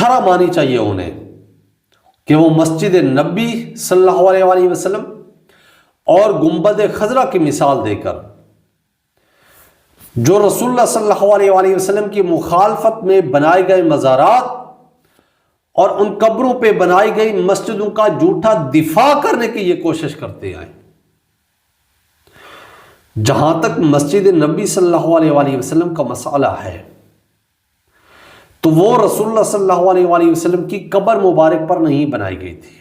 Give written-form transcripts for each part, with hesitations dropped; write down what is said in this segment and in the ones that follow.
شرح مانی چاہیے انہیں کہ وہ مسجد نبی صلی اللہ علیہ وآلہ وسلم اور گنبد خضرا کی مثال دے کر جو رسول اللہ صلی اللہ علیہ وآلہ وسلم کی مخالفت میں بنائے گئے مزارات اور ان قبروں پہ بنائی گئی مسجدوں کا جھوٹا دفاع کرنے کی یہ کوشش کرتے آئے۔ جہاں تک مسجد نبی صلی اللہ علیہ وآلہ وسلم کا مسئلہ ہے تو وہ رسول اللہ صلی اللہ علیہ وآلہ وسلم کی قبر مبارک پر نہیں بنائی گئی تھی،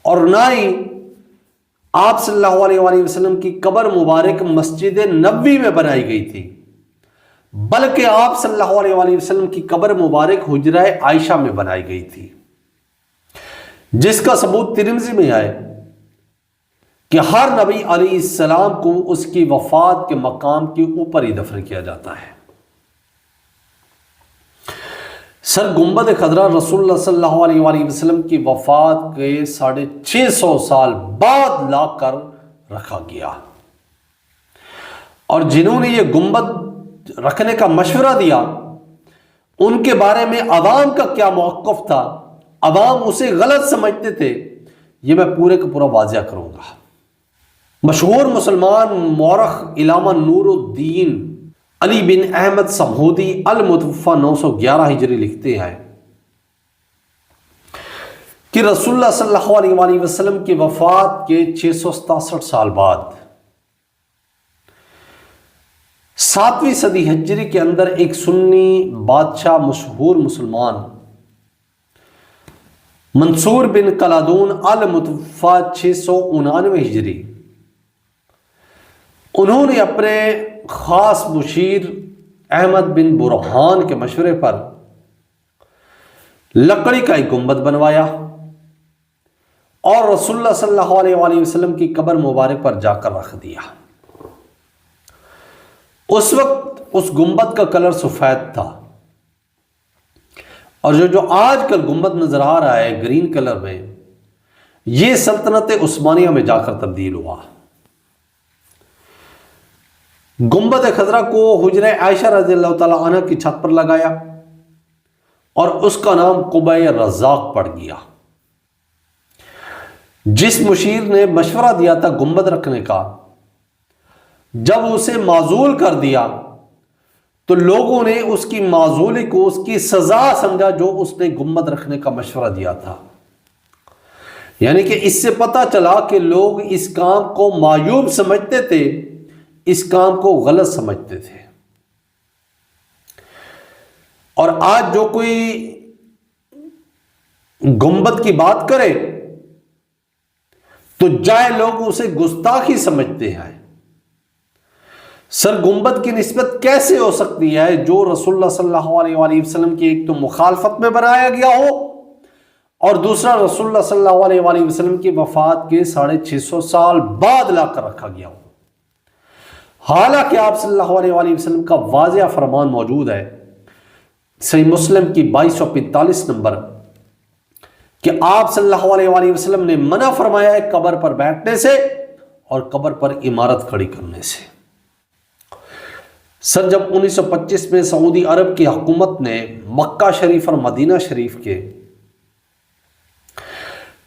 اور نہ ہی آپ صلی اللہ علیہ وآلہ وسلم کی قبر مبارک مسجد نبوی میں بنائی گئی تھی، بلکہ آپ صلی اللہ علیہ وآلہ وسلم کی قبر مبارک حجرہ عائشہ میں بنائی گئی تھی، جس کا ثبوت ترمذی میں ہے کہ ہر نبی علیہ السلام کو اس کی وفات کے مقام کے اوپر ہی دفن کیا جاتا ہے۔ سر گنبد خضرا رسول اللہ صلی اللہ علیہ وآلہ وسلم کی وفات کے 650 سال بعد لا کر رکھا گیا، اور جنہوں نے یہ گنبد رکھنے کا مشورہ دیا ان کے بارے میں عوام کا کیا موقف تھا، عوام اسے غلط سمجھتے تھے، یہ میں پورے کا پورا واضح کروں گا۔ مشہور مسلمان مورخ علامہ نور الدین علی بن احمد سمہودی المتوفی 911 ہجری لکھتے ہیں کہ رسول اللہ صلی اللہ علیہ وآلہ وسلم کی وفات کے 667 سال بعد 7ویں صدی ہجری کے اندر ایک سنی بادشاہ مشہور مسلمان منصور بن کلادون المتوفی 699 ہجری، انہوں نے اپنے خاص مشیر احمد بن برہان کے مشورے پر لکڑی کا ایک گنبد بنوایا اور رسول اللہ صلی اللہ علیہ وآلہ وسلم کی قبر مبارک پر جا کر رکھ دیا۔ اس وقت اس گنبد کا کلر سفید تھا، اور جو آج کل گنبد نظر آ رہا ہے گرین کلر میں، یہ سلطنت عثمانیہ میں جا کر تبدیل ہوا۔ گنبد خضرا کو حجرہ عائشہ رضی اللہ تعالیٰ عنہ کی چھت پر لگایا اور اس کا نام قبہ رزاق پڑ گیا۔ جس مشیر نے مشورہ دیا تھا گنبد رکھنے کا، جب اسے معزول کر دیا تو لوگوں نے اس کی معزولی کو اس کی سزا سمجھا جو اس نے گنبد رکھنے کا مشورہ دیا تھا۔ یعنی کہ اس سے پتہ چلا کہ لوگ اس کام کو معیوب سمجھتے تھے، اس کام کو غلط سمجھتے تھے۔ اور آج جو کوئی گنبد کی بات کرے تو جائے لوگ اسے گستاخی سمجھتے ہیں۔ سر گنبد کی نسبت کیسے ہو سکتی ہے جو رسول اللہ صلی اللہ علیہ وآلہ وسلم کی ایک تو مخالفت میں بنایا گیا ہو، اور دوسرا رسول اللہ صلی اللہ علیہ وآلہ وسلم کی وفات کے 650 سال بعد لا کر رکھا گیا ہو؟ حالانکہ آپ صلی اللہ علیہ وآلہ وسلم کا واضح فرمان موجود ہے صحیح مسلم کی 2245 نمبر کہ آپ صلی اللہ علیہ وآلہ وسلم نے منع فرمایا ہے قبر پر بیٹھنے سے اور قبر پر عمارت کھڑی کرنے سے۔ سر جب 1925 میں سعودی عرب کی حکومت نے مکہ شریف اور مدینہ شریف کے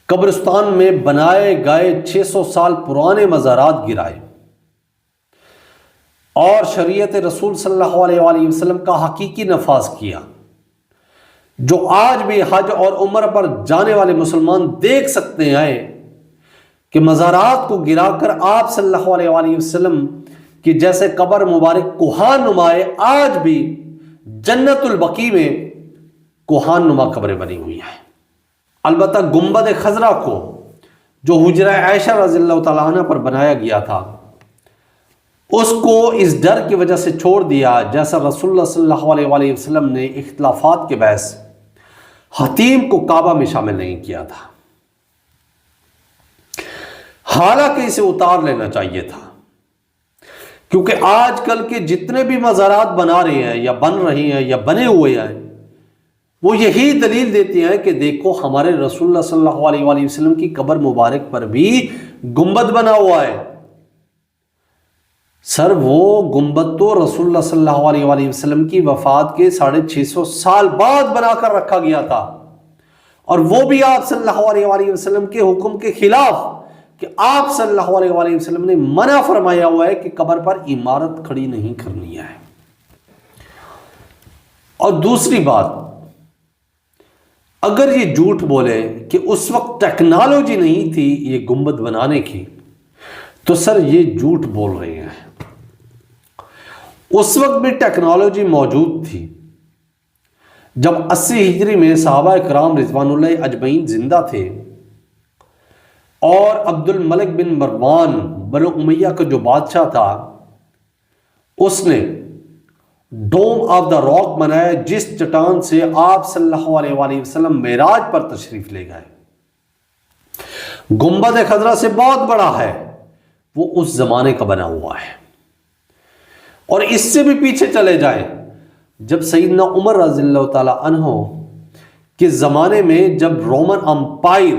قبرستان میں بنائے گئے 600 سال پرانے مزارات گرائے اور شریعت رسول صلی اللہ علیہ وآلہ وسلم کا حقیقی نفاذ کیا، جو آج بھی حج اور عمرہ پر جانے والے مسلمان دیکھ سکتے ہیں کہ مزارات کو گرا کر آپ صلی اللہ علیہ وآلہ وسلم کی جیسے قبر مبارک کوہان نمائے، آج بھی جنت البقیع میں کوہان نما قبریں بنی ہوئی ہیں۔ البتہ گنبد خضرا کو جو حجرہ عائشہ رضی اللہ تعالیٰ عنہ پر بنایا گیا تھا، اس کو اس ڈر کی وجہ سے چھوڑ دیا جیسا رسول اللہ صلی اللہ علیہ وآلہ وسلم نے اختلافات کے باعث حتیم کو کعبہ میں شامل نہیں کیا تھا، حالانکہ اسے اتار لینا چاہیے تھا، کیونکہ آج کل کے جتنے بھی مزارات بنا رہے ہیں یا بن رہے ہیں یا بنے ہوئے ہیں، وہ یہی دلیل دیتے ہیں کہ دیکھو ہمارے رسول اللہ صلی اللہ علیہ وآلہ وسلم کی قبر مبارک پر بھی گنبد بنا ہوا ہے، سر وہ گنبد تو رسول اللہ صلی اللہ علیہ وآلہ وسلم کی وفات کے 650 سال بعد بنا کر رکھا گیا تھا، اور وہ بھی آپ صلی اللہ علیہ وآلہ وسلم کے حکم کے خلاف، کہ آپ صلی اللہ علیہ وآلہ وسلم نے منع فرمایا ہوا ہے کہ قبر پر عمارت کھڑی نہیں کرنی ہے۔ اور دوسری بات، اگر یہ جھوٹ بولے کہ اس وقت ٹیکنالوجی نہیں تھی یہ گنبد بنانے کی، تو سر یہ جھوٹ بول رہے ہیں۔ اس وقت بھی ٹیکنالوجی موجود تھی۔ جب 80 ہجری میں صحابہ کرام رضوان اللہ اجمعین زندہ تھے، اور عبد الملک بن مروان بنو امیہ کا جو بادشاہ تھا، اس نے ڈوم آف دا راک بنایا، جس چٹان سے آپ صلی اللہ علیہ وآلہ وسلم معراج پر تشریف لے گئے۔ گنبد خضرا سے بہت بڑا ہے، وہ اس زمانے کا بنا ہوا ہے۔ اور اس سے بھی پیچھے چلے جائیں، جب سیدنا عمر رضی اللہ تعالی عنہ کے زمانے میں، جب رومن امپائر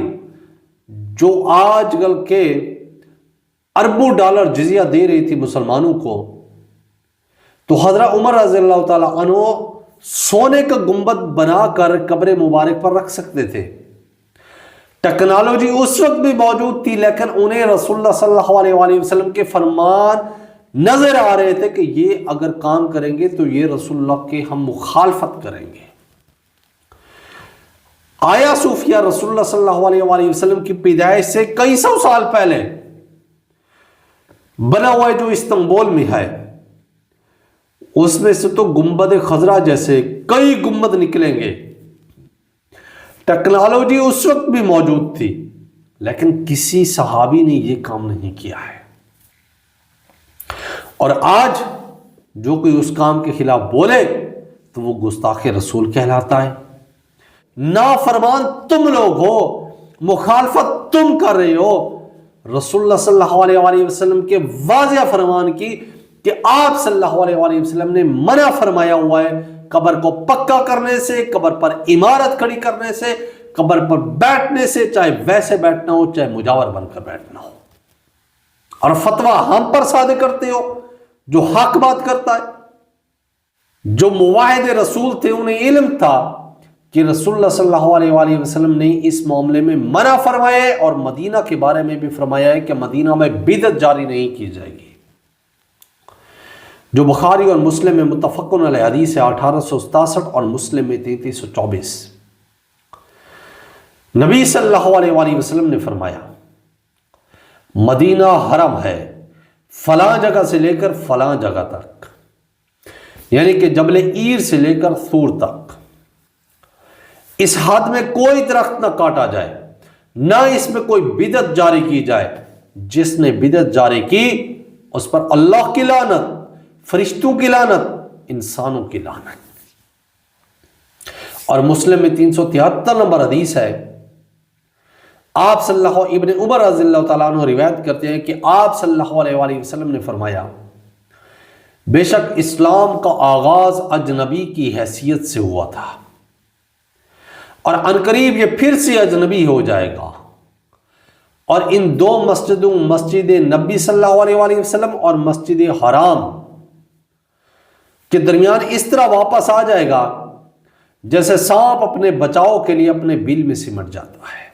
جو آج کل کے اربوں ڈالر جزیہ دے رہی تھی مسلمانوں کو، تو حضرت عمر رضی اللہ تعالی عنہ سونے کا گنبد بنا کر قبر مبارک پر رکھ سکتے تھے۔ ٹیکنالوجی اس وقت بھی موجود تھی، لیکن انہیں رسول اللہ صلی اللہ علیہ وآلہ وسلم کے فرمان نظر آ رہے تھے کہ یہ اگر کام کریں گے تو یہ رسول اللہ کے ہم مخالفت کریں گے۔ آیا صوفیہ رسول اللہ صلی اللہ علیہ وآلہ وسلم کی پیدائش سے کئی سو سال پہلے بنا ہوا ہے، جو استنبول میں ہے، اس میں سے تو گنبد خضرا جیسے کئی گنبد نکلیں گے۔ ٹیکنالوجی اس وقت بھی موجود تھی، لیکن کسی صحابی نے یہ کام نہیں کیا ہے۔ اور آج جو کوئی اس کام کے خلاف بولے تو وہ گستاخ رسول کہلاتا ہے۔ نافرمان تم لوگ ہو، مخالفت تم کر رہے ہو رسول اللہ صلی اللہ علیہ وآلہ وسلم کے واضح فرمان کی، کہ آپ صلی اللہ علیہ وآلہ وسلم نے منع فرمایا ہوا ہے قبر کو پکا کرنے سے، قبر پر عمارت کھڑی کرنے سے، قبر پر بیٹھنے سے، چاہے ویسے بیٹھنا ہو چاہے مجاور بن کر بیٹھنا ہو۔ اور فتویٰ ہم پر صادر کرتے ہو جو حق بات کرتا ہے۔ جو موحد رسول تھے انہیں علم تھا کہ رسول اللہ صلی اللہ علیہ وآلہ وسلم نے اس معاملے میں منع فرمایا ہے، اور مدینہ کے بارے میں بھی فرمایا ہے کہ مدینہ میں بدعت جاری نہیں کی جائے گی، جو بخاری اور مسلم میں متفقن علیہ حدیث ہے 1867 اور مسلم میں 3324۔ نبی صلی اللہ علیہ وآلہ وسلم نے فرمایا، مدینہ حرم ہے فلاں جگہ سے لے کر فلاں جگہ تک، یعنی کہ جبل عیر سے لے کر طور تک، اس حد میں کوئی درخت نہ کاٹا جائے، نہ اس میں کوئی بدعت جاری کی جائے۔ جس نے بدعت جاری کی اس پر اللہ کی لعنت، فرشتوں کی لعنت، انسانوں کی لعنت۔ اور مسلم میں 373 نمبر حدیث ہے، آپ صلی اللہ ابن عمر رضی اللہ تعالیٰ عنہ روایت کرتے ہیں کہ آپ صلی اللہ علیہ وآلہ وسلم نے فرمایا، بے شک اسلام کا آغاز اجنبی کی حیثیت سے ہوا تھا، اور عنقریب یہ پھر سے اجنبی ہو جائے گا، اور ان دو مسجدوں، مسجد نبی صلی اللہ علیہ وآلہ وسلم اور مسجد حرام کے درمیان اس طرح واپس آ جائے گا جیسے سانپ اپنے بچاؤ کے لیے اپنے بل میں سمٹ جاتا ہے۔